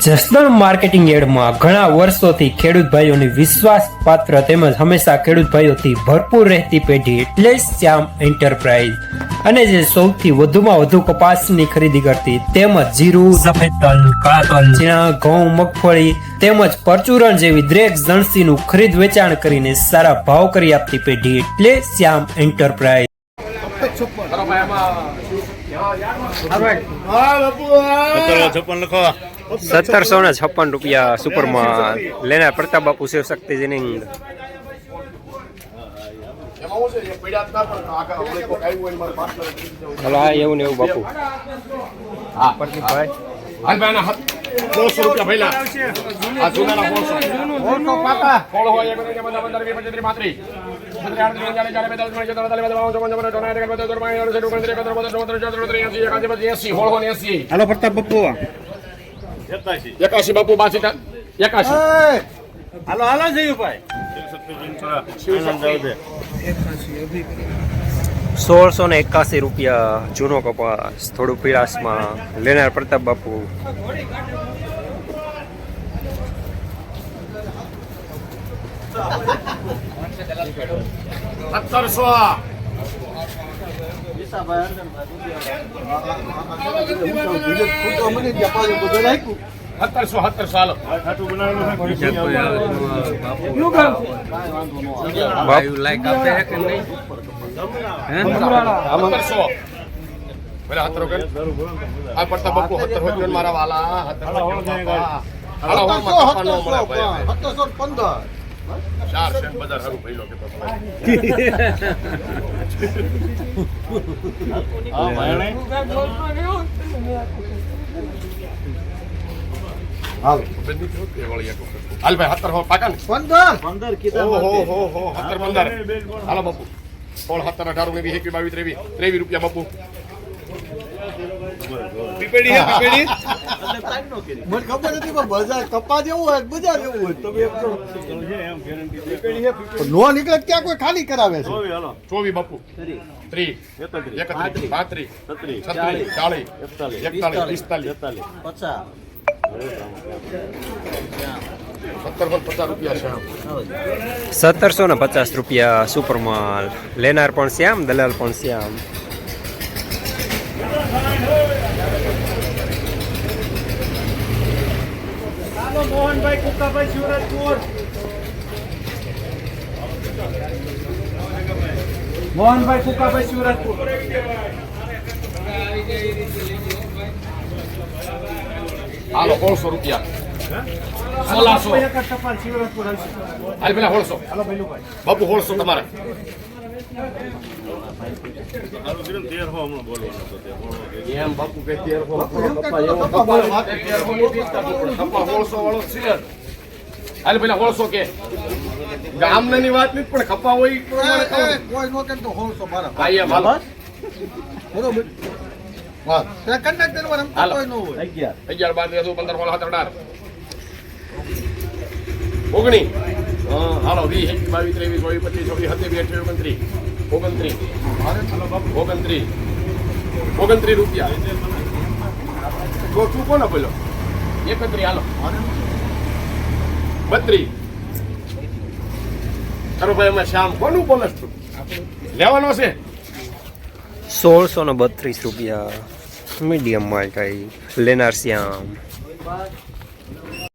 Jasdan marketing યાર્ડમાં ઘણા વર્ષોથી ખેડૂત ભાઈઓની વિશ્વાસપાત્ર તેમજ હંમેશા ખેડૂત ભાઈઓથી ભરપૂર રહેતી પેઢી એટલે શ્યામ એન્ટરપ્રાઇઝ અને જે સૌથી વધુમાં વધુ કપાસની ખરીદી કરતી તેમજ જીરું, સફેદ તલ, કાળા તલ, ચણા, ઘઉં, મગફળી તેમજ પરચુરણ જેવી દરેક જણસીનું ખરીદ વેચાણ કરીને સારા ભાવ કરી આપતી પેઢી એટલે શ્યામ એન્ટરપ્રાઇઝ। 1756 रुपया सुपर माल लेना प्रताप बापू शिव शक्ति जिनिंग हलो એવું ને એવું બાપુ હા પ્રદીપ ભાઈ હાલ ભાઈના 200 રૂપિયા ભઈલા આ જૂનાના 400 પાકા કોળ હોય 1 હાલો પ્રતાપ બાપુ 81 બાપુ 81 હાલો હાલો જયું ભાઈ 1681 રૂપિયા જૂનો કપાસ થોડું પીળાશમાં લેનાર પ્રતાપ બાપુ। हाल भाई 17 हो पाका 15 कीधा हो 17 15 हालो बापू 16 17 18 में 21 22 23 रुपया बापू પીપેડી હે પીપેડી મને ખબર નથી પણ બજાર કપા જેવું હોય બજાર જેવું હોય તમે એમ કહો છે એમ ગેરંટી પીપેડી હે નો નીકળે ક્યાં કોઈ ખાલી કરાવે છે 24 બાપુ 30 31 32 33 40 41 45 50 1750 રૂપિયા સુપર માલ લેનાર પણ શ્યામ દલાલ પણ શ્યામ। મોહનભાઈ કુકાભાઈ શિવરાજપુર મોહનભાઈ કુકાભાઈ શિવરાજપુર હાલો 1600 રૂપિયા 1600 હાલ પેલા 1600 હાલો ભાઈ બાપુ 1600 તમારે એમ બાપુ કે 1300 હાલ પેલા 1600 કે ગામની વાત નથી પણ ખપા હોય કોઈ નો કે તો 1600 મારા ભાઈ માલો બરોબર વાહ તે કંડક્ટર વરમ કોઈ નો હોય 11 12 13 15 16 17 18 હાલો 20 22 23 24 25 26 27 28 29 રૂપિયા તો તું કોને બોલો 31 હાલો 32 તારો ભાઈ અમે શ્યામ કોનું બોલસ તું લેવાનો છે 1632 રૂપિયા મીડિયમ માલ કઈ લેનાર શ્યામ।